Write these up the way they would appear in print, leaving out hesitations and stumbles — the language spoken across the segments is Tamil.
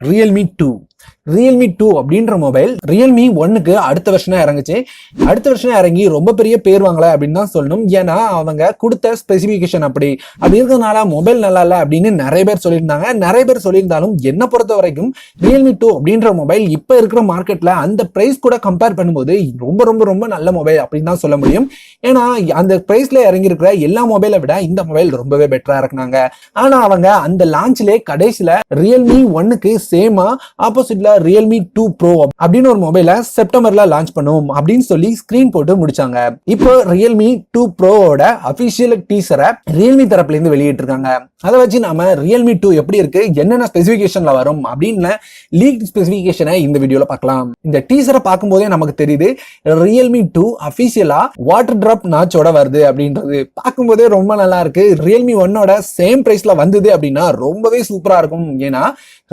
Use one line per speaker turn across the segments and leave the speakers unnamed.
Realme 2. Realme 2 அப்படின்ற மொபைல் Realme 1க்கு அடுத்த வருஷனா இறங்குச்சு. அடுத்த வருஷம் இறங்கி ரொம்ப பெரிய பேர் வாங்கல அப்படின்னு தான் சொல்லணும். ஏன்னா அவங்க கொடுத்த ஸ்பெசிபிகேஷன் அப்படி இருக்கிறதுனால மொபைல் நல்லா இல்லை அப்படின்னு நிறைய பேர் சொல்லியிருந்தாங்க. நிறைய பேர் சொல்லியிருந்தாலும் என்ன பொறுத்த வரைக்கும் Realme 2 அப்படின்ற மொபைல் இப்போ இருக்கிற மார்க்கெட்ல அந்த பிரைஸ் கூட கம்பேர் பண்ணும்போது ரொம்ப ரொம்ப ரொம்ப நல்ல மொபைல் அப்படின்னு தான் சொல்ல முடியும். ஏன்னா அந்த பிரைஸ்ல இறங்கி இருக்கிற எல்லா மொபைலை விட இந்த மொபைல் ரொம்பவே பெட்டரா இருந்தாங்க. ஆனா அவங்க அந்த லான்ச்ல கடைசியில Realme 1க்கு சேமா ஆப்போசிட்ல Realme 2 Pro அப்படின்னு ஒரு மொபைலை செப்டம்பர்ல லான்ச் பண்ணுவோம் அப்படின்னு சொல்லி ஸ்கிரீன் போட்டு முடிச்சாங்க. இப்போ Realme 2 Proவோட அபிஷியல் டீசரை Realme தரப்புல இருந்து வெளியிட்டு இருக்காங்க. அதை வச்சு நாம Realme 2 எப்படி இருக்கு, என்னென்ன ஸ்பெசிபிகேஷன்ல வரும் அப்படின்னு லீக் ஸ்பெசிபிகேஷனை இந்த வீடியோல பார்க்கலாம். இந்த டீசரை பார்க்கும்போதே நமக்கு தெரியுது Realme 2 அபிஷியலா வாட்டர் டிராப் நாச்சோட வருது அப்படின்றது பார்க்கும்போதே ரொம்ப நல்லா இருக்கு. Realme 1ஓட சேம் பிரைஸ்ல வந்தது அப்படின்னா ரொம்பவே சூப்பரா இருக்கும். ஏன்னா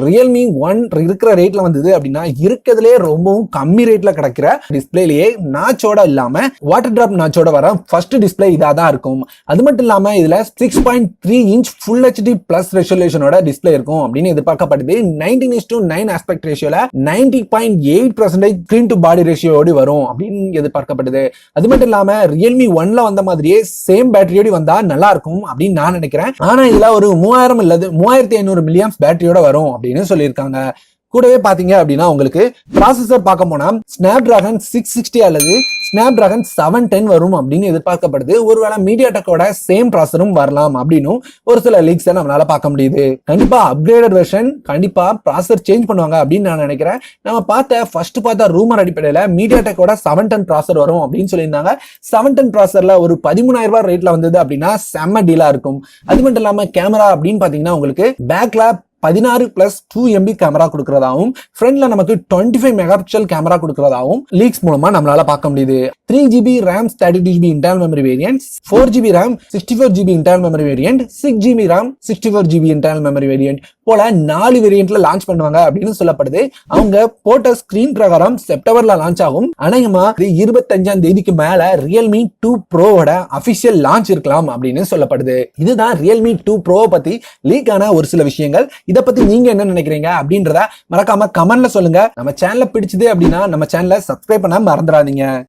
Realme 1 இருக்கிற ரேட்ல வந்தது அப்படின்னா இருக்கிறதுலே ரொம்பவும் கம்மி ரேட்ல கிடைக்கிற டிஸ்பிளேலயே நாச்சோட இல்லாம வாட்டர் டிராப் நாச்சோட வர ஃபர்ஸ்ட் டிஸ்பிளே இதா தான் இருக்கும். அது மட்டும் இல்லாம இதுல 6.3 இன்ச் ஃபுல் HD பிளஸ் ரெசல்யூஷனோட டிஸ்பிளே இருக்கும் அப்படின்னு எதிர்பார்க்கப்படுது. 19:9 ஆஸ்பெக்ட் ரேஷியோல 90.8% ஸ்கிரீன் டு பாடி ரேஷியோடு வரும் அப்படின்னு எதிர்பார்க்கப்படுது. அது மட்டும் இல்லாம Realme 1ல வந்த மாதிரியே சேம் பேட்டரியோடு வந்தா நல்லா இருக்கும் அப்படின்னு நான் நினைக்கிறேன். ஆனா இதுல ஒரு 3000 இல்லது 3500 மில்லியம்ஸ் பேட்டரியோட வரும் அப்படின்னு சொல்லியிருக்காங்க. கூடவே பாத்தீங்க அப்படின்னா உங்களுக்கு ப்ராசஸர் பார்க்க போனா Snapdragon 660 அல்லது Snapdragon 710 வரும் அப்படின்னு எதிர்பார்க்கப்படுது. ஒருவேளை மீடியாடெக்கோட சேம் ப்ராசஸரும் வரலாம் அப்படின்னு ஒரு சில லீக்ஸை நம்மளால பார்க்க முடியுது. கண்டிப்பா அப்கிரேடட் வெர்ஷன் கண்டிப்பா ப்ராசஸர் சேஞ்ச் பண்ணுவாங்க அப்படின்னு நான் நினைக்கிறேன். நம்ம பார்த்த ரூமர் அடிப்படையில மீடியாடெக்கோட 710 ப்ராசஸர் வரும் அப்படின்னு சொல்லியிருந்தாங்க. 710 ப்ராசஸர்ல ஒரு 13,000 ரூபாய் ரேட்ல வந்தது அப்படின்னா செம்ம டீலா இருக்கும். அது மட்டும் இல்லாம கேமரா அப்படின்னு பாத்தீங்கன்னா உங்களுக்கு பேக்ல 16+2 MB கேமரா கொடுக்கறதாவும் ஃப்ரண்ட்ல நமக்கு 25 மெகா பிக்சல் கேமரா கொடுக்கறதாவும் லீக்ஸ் மூலமா நம்மளால பார்க்க முடியுது. 3GB RAM 32GB internal memory variant, 4GB RAM 64GB internal memory variant, 6GB RAM 64GB internal memory variant போல 4 வேரியன்ட்ல லான்ச் பண்ணுவாங்க அப்படின்னு சொல்லப்படுது. அவங்க போட்ட ஸ்கிரீன் பிரகாரம் செப்டம்பர்ல லான்ச் ஆகும். அநேகமா 25ஆம் தேதிக்கு மேல Realme 2 Proவோட அபிஷியல் லான்ச் இருக்கலாம் அப்படின்னு சொல்லப்படுது. இதுதான் Realme 2 Pro பத்தி லீக் ஆன ஒரு சில விஷயங்கள். இதை பத்தி நீங்க என்ன நினைக்கிறீங்க அப்படின்றத மறக்காம கமெண்ட்ல சொல்லுங்க. நம்ம சேனலை பிடிச்சது அப்படின்னா நம்ம சேனலை சப்ஸ்கிரைப் பண்ண மறந்துடாதீங்க.